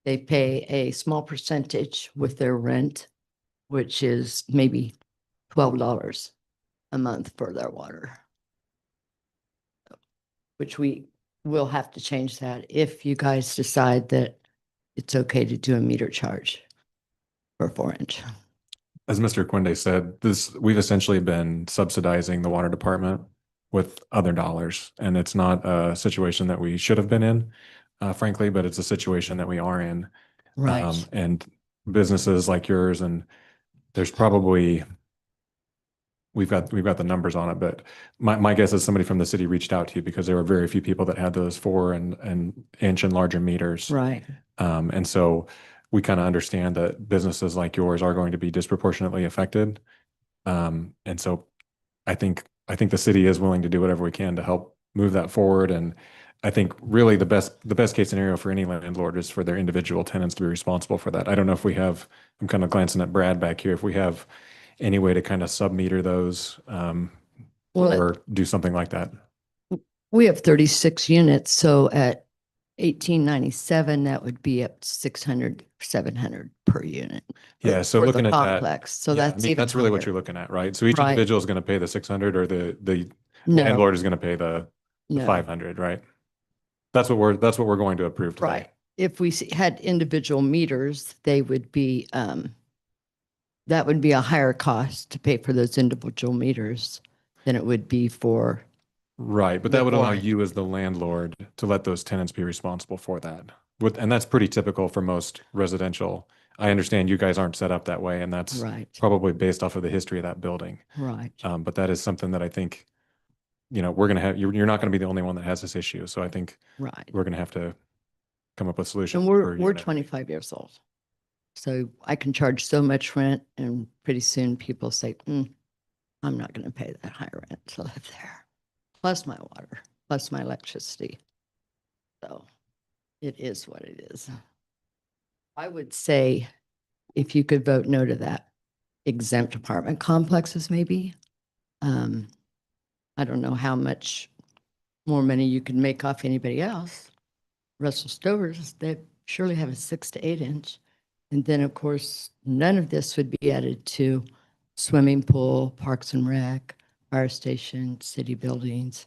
They pay a small percentage with their rent, which is maybe $12 a month for their water. Which we will have to change that if you guys decide that it's okay to do a meter charge for 4-inch. As Mr. Quinde said, we've essentially been subsidizing the water department with other dollars, and it's not a situation that we should have been in, frankly, but it's a situation that we are in. Right. And businesses like yours, and there's probably, we've got the numbers on it, but my guess is somebody from the city reached out to you because there were very few people that had those 4-inch and larger meters. Right. And so we kind of understand that businesses like yours are going to be disproportionately affected. And so I think the city is willing to do whatever we can to help move that forward. And I think really the best case scenario for any landlord is for their individual tenants to be responsible for that. I don't know if we have, I'm kind of glancing at Brad back here, if we have any way to kind of sub-meter those, or do something like that. We have 36 units, so at 1897, that would be up to 600, 700 per unit. Yeah, so for the looking at that, complex. So yeah, I that's mean, even that's really what higher. you're looking at, right? So each Right. individual is going to pay the 600, or the No. landlord is going to pay the No. 500, right? That's what we're going to approve today. Right. If we had individual meters, they would be, that would be a higher cost to pay for those individual meters than it would be for. Right, but that would allow Before. you as the landlord to let those tenants be responsible for that. And that's pretty typical for most residential. I understand you guys aren't set up that way, and that's Right. probably based off of the history of that building. Right. But that is something that I think, we're gonna have, you're not gonna be the only one that has this issue. So I think Right. we're gonna have to come up with solutions. And per we're unit. 25 years old. So I can charge so much rent, and pretty soon people say, I'm not going to pay that high rent to live there. Plus my water, plus my electricity. So it is what it is. I would say if you could vote no to that, exempt apartment complexes maybe. I don't know how much more money you can make off anybody else. Russell Stover's, they surely have a 6 to 8 inch. And then, of course, none of this would be added to swimming pool, parks and rec, fire station, city buildings.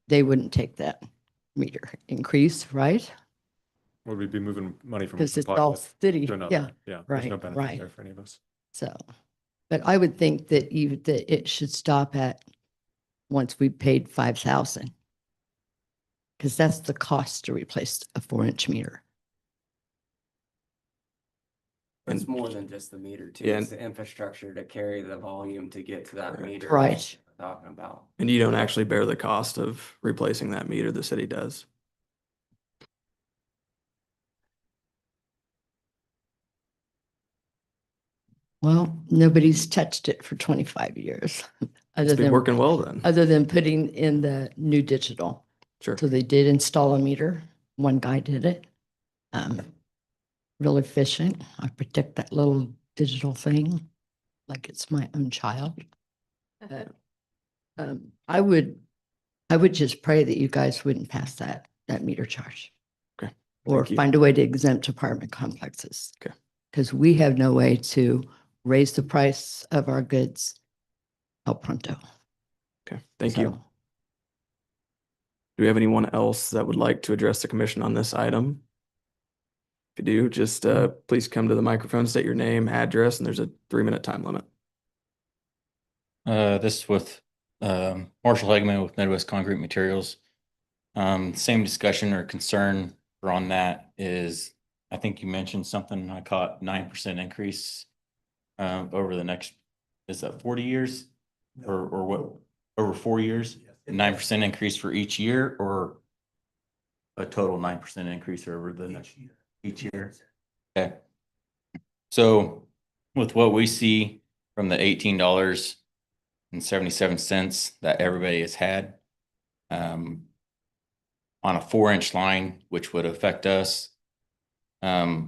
They wouldn't take that meter increase, right? Would we be moving money from? Because it's one all bucket city. to another? Yeah. Yeah. There's Right. no benefit Right. there for any of us. So, but I would think that that it should stop at once we paid 5,000. Because that's the cost to replace a 4-inch meter. It's more than just the meter too. Yeah. It's the infrastructure to carry the volume to get to that meter. Right. that we're Talking about. And you don't actually bear the cost of replacing that meter, the city does. Well, nobody's touched it for 25 years. It's been working well then. Other than putting in the new digital. Sure. So they did install a meter. One guy did it. real efficient. I protect that little digital thing like it's my own child. But, I would just pray that you guys wouldn't pass that meter charge. Okay. Or Thank you. find a way to exempt apartment complexes. Okay. Because we have no way to raise the price of our goods al pronto. Okay, thank you. Do we have anyone else that would like to address the commission on this item? If you do, just please come to the microphone, state your name, address, and there's a 3-minute time limit. This with Marshall Hegman with Midwest Concrete Materials. Same discussion or concern on that is, I think you mentioned something, I caught 9% increase over the next, is that 40 years? Or what, over 4 years? 9% increase for each year, or a total 9% increase over the next each year? Okay. So with what we see from the $18.77 that everybody has had, on a 4-inch line, which would affect us, a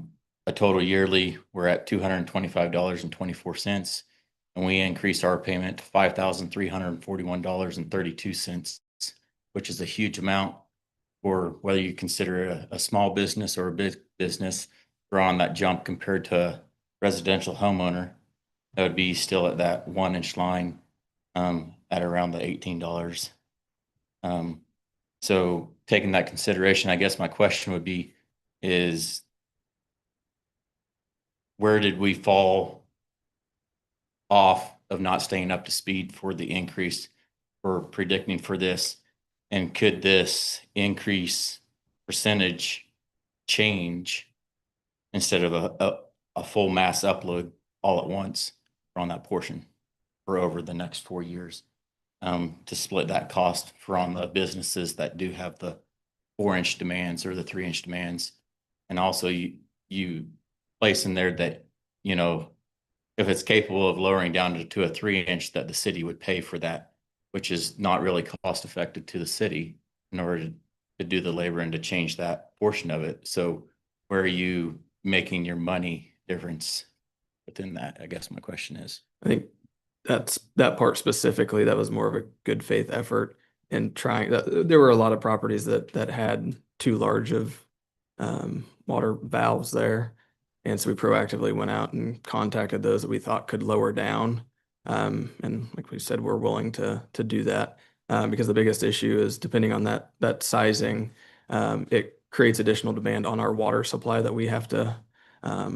total yearly, we're at $225.24. And we increased our payment to $5,341.32, which is a huge amount for whether you consider a small business or a big business. We're on that jump compared to a residential homeowner. That would be still at that 1-inch line at around the $18. So taking that consideration, I guess my question would be is, where did we fall off of not staying up to speed for the increase for predicting for this? And could this increase percentage change instead of a full mass upload all at once on that portion for over the next 4 years, to split that cost for on the businesses that do have the 4-inch demands or the 3-inch demands? And also you place in there that, you know, if it's capable of lowering down to a 3-inch, that the city would pay for that, which is not really cost effective to the city in order to do the labor and to change that portion of it. So where are you making your money difference within that? I guess my question is. I think that part specifically, that was more of a good faith effort in trying that. There were a lot of properties that had too large of water valves there. And so we proactively went out and contacted those that we thought could lower down. And like we said, we're willing to do that because the biggest issue is, depending on that sizing, it creates additional demand on our water supply that we have to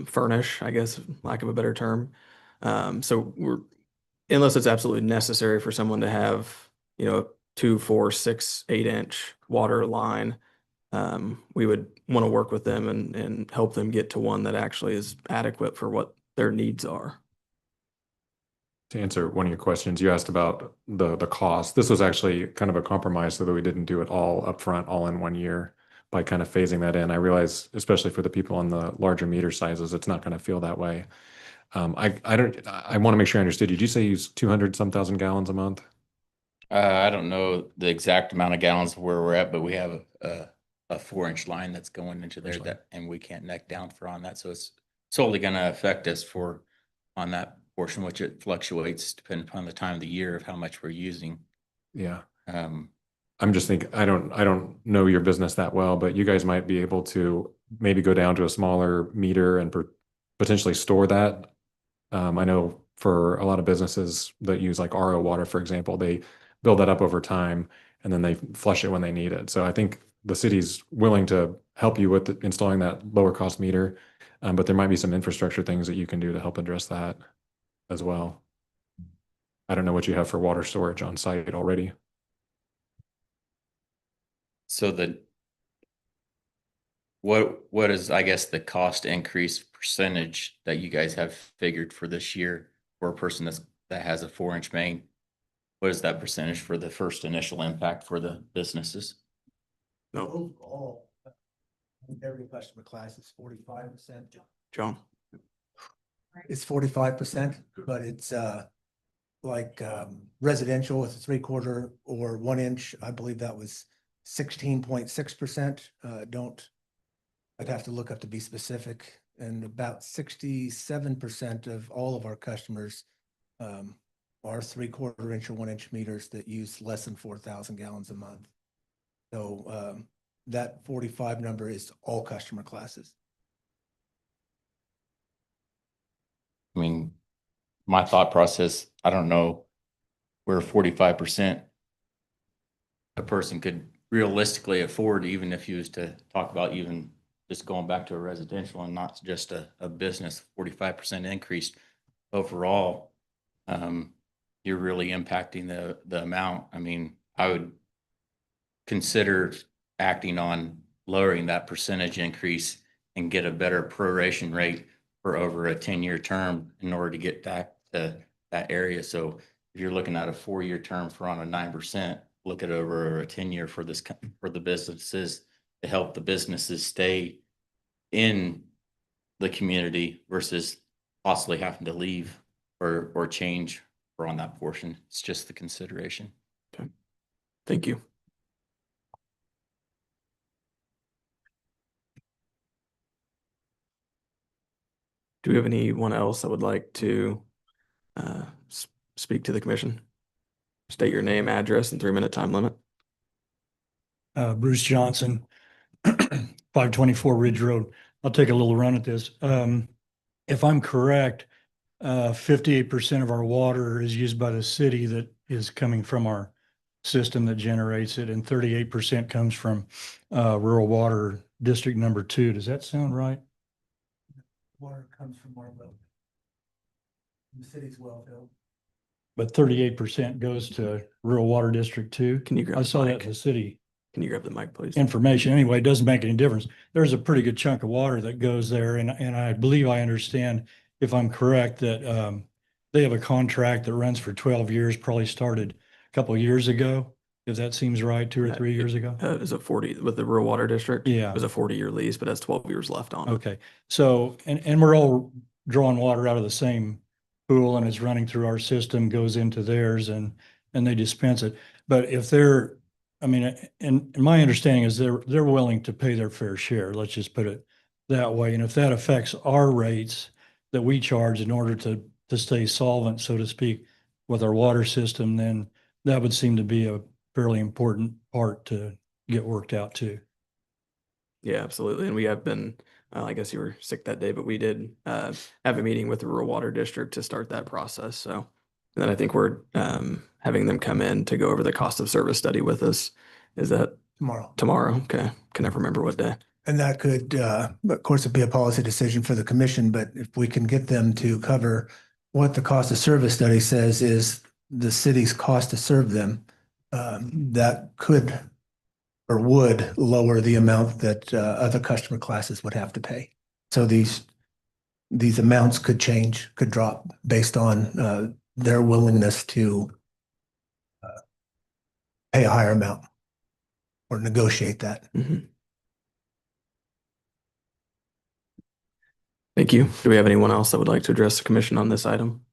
furnish, I guess, lack of a better term. So unless it's absolutely necessary for someone to have, you know, 2, 4, 6, 8-inch water line, we would want to work with them and help them get to one that actually is adequate for what their needs are. To answer one of your questions, you asked about the cost. This was actually kind of a compromise so that we didn't do it all upfront, all in 1 year, by kind of phasing that in. I realize, especially for the people on the larger meter sizes, it's not going to feel that way. I want to make sure I understood. Did you say you use 200-some thousand gallons a month? I don't know the exact amount of gallons where we're at, but we have a 4-inch line that's going into there and we can't neck down for on that. So it's solely going to affect us for on that portion, which it fluctuates depending upon the time of the year of how much we're using. Yeah. I'm just thinking, I don't know your business that well, but you guys might be able to maybe go down to a smaller meter and potentially store that. I know for a lot of businesses that use like RO water, for example, they build that up over time and then they flush it when they need it. So I think the city's willing to help you with installing that lower cost meter, but there might be some infrastructure things that you can do to help address that as well. I don't know what you have for water storage on site already. So what is, I guess, the cost increase percentage that you guys have figured for this year for a person that has a 4-inch main? What is that percentage for the first initial impact for the businesses? No. Overall, every customer class is 45%. John. It's 45%, but it's like residential with a 3/4 or 1-inch. I believe that was 16.6%. I'd have to look up to be specific. and about 67% of all of our customers are 3/4 inch or 1 inch meters that use less than 4,000 gallons a month. So that 45 number is all customer classes. I mean, my thought process, I don't know where 45% a person could realistically afford, even if you was to talk about even just going back to a residential and not just a business, 45% increase overall. You're really impacting the amount. I mean, I would consider acting on lowering that percentage increase and get a better proration rate for over a 10-year term in order to get back to that area. So if you're looking at a 4-year term for on a 9%, look at over a 10-year for this, for the businesses, to help the businesses stay in the community versus possibly having to leave or change or on that portion. It's just the consideration. Okay. Thank you. Do we have anyone else that would like to speak to the commission? State your name, address, and 3-minute time limit. Bruce Johnson, 524 Ridge Road. I'll take a little run at this. If I'm correct, 58% of our water is used by the city that is coming from our system that generates it, and 38% comes from rural water district number 2. Does that sound right? Water comes from Marlboro. The city's well filled. But 38% goes to rural water district 2. Can you grab I the saw that mic? in the city Can you grab the mic, please? information. Anyway, it doesn't make any difference. There's a pretty good chunk of water that goes there, and I believe I understand, if I'm correct, that they have a contract that runs for 12 years, probably started a couple of years ago, if that seems right, 2 or 3 years ago. It was a 40 with the rural water district. Yeah. It was a 40-year lease, but has 12 years left on it. Okay, so, and we're all drawing water out of the same pool, and it's running through our system, goes into theirs, and they dispense it. But if they're, I mean, and my understanding is they're willing to pay their fair share, let's just put it that way. And if that affects our rates that we charge in order to stay solvent, so to speak, with our water system, then that would seem to be a fairly important part to get worked out too. Yeah, absolutely. And we have been, I guess you were sick that day, but we did have a meeting with the rural water district to start that process. So, and then I think we're having them come in to go over the cost of service study with us. Is that Tomorrow. tomorrow? Okay. Can never remember what day. And that could, of course, it'd be a policy decision for the commission, but if we can get them to cover what the cost of service study says is the city's cost to serve them, that could or would lower the amount that other customer classes would have to pay. So these amounts could change, could drop based on their willingness to pay a higher amount or negotiate that. Mhm. Thank you. Do we have anyone else that would like to address the commission on this item?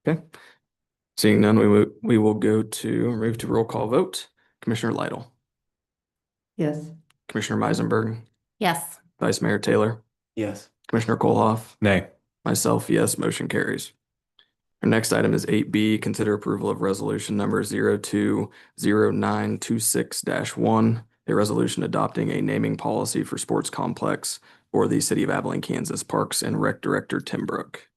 Okay. Seeing none, we will move to roll call vote. Commissioner Lytle, Yes. Commissioner Meisenberg, Yes. Vice Mayor Taylor, Yes. Commissioner Kolhoff, Nay. myself, yes, motion carries. Our next item is 8B, consider approval of resolution number 020926-1, a resolution adopting a naming policy for sports complex for the City of Abilene, Kansas Parks and Rec Director Tim Brook.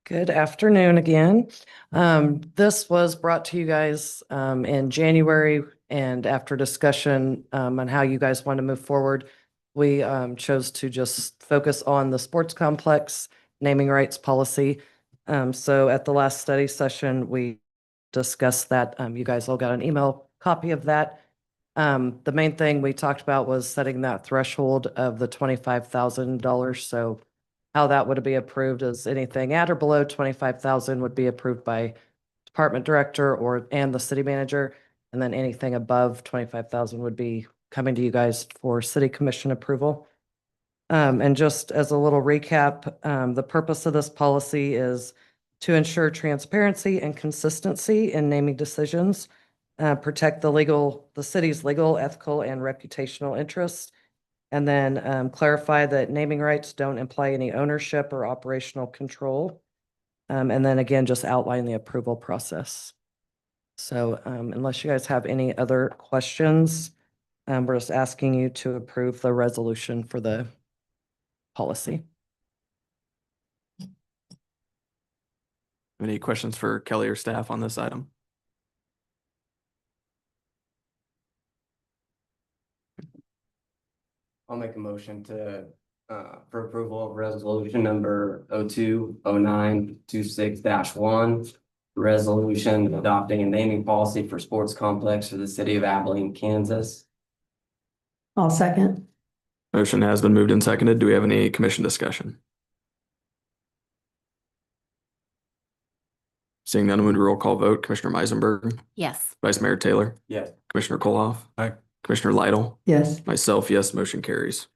Good afternoon again. This was brought to you guys in January, and after discussion on how you guys want to move forward, we chose to just focus on the sports complex naming rights policy. So at the last study session, we discussed that. You guys all got an email copy of that. The main thing we talked about was setting that threshold of the $25,000. So how that would be approved is anything at or below 25,000 would be approved by department director and the city manager. And then anything above 25,000 would be coming to you guys for city commission approval. And just as a little recap, the purpose of this policy is to ensure transparency and consistency in naming decisions, protect the city's legal, ethical, and reputational interests, and then clarify that naming rights don't imply any ownership or operational control. And then again, just outline the approval process. So unless you guys have any other questions, we're just asking you to approve the resolution for the policy. Any questions for Kelly or staff on this item? I'll make a motion to, for approval of resolution number 020926-1. Resolution adopting a naming policy for sports complex for the city of Abilene, Kansas. I'll second. Motion has been moved and seconded. Do we have any commission discussion? Seeing none, we'll do a roll call vote. Commissioner Meisenberg, Yes. Vice Mayor Taylor, Yes. Commissioner Koloff. Aye. Commissioner Lytle, Yes. myself, yes, motion carries.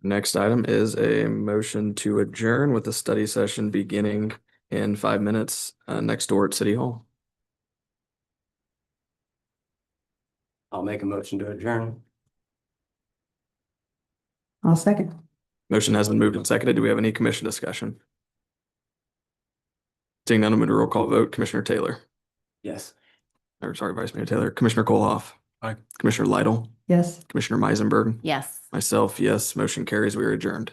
Next item is a motion to adjourn with the study session beginning in 5 minutes next door at City Hall. I'll make a motion to adjourn. I'll second. Motion has been moved and seconded. Do we have any commission discussion? Seeing none, I'm going to roll call vote. Commissioner Taylor, Yes. or sorry, Vice Mayor Taylor, Commissioner Koloff. Aye. Commissioner Lytle, Yes. Commissioner Meisenberg, Yes. myself, yes, motion carries. We are adjourned.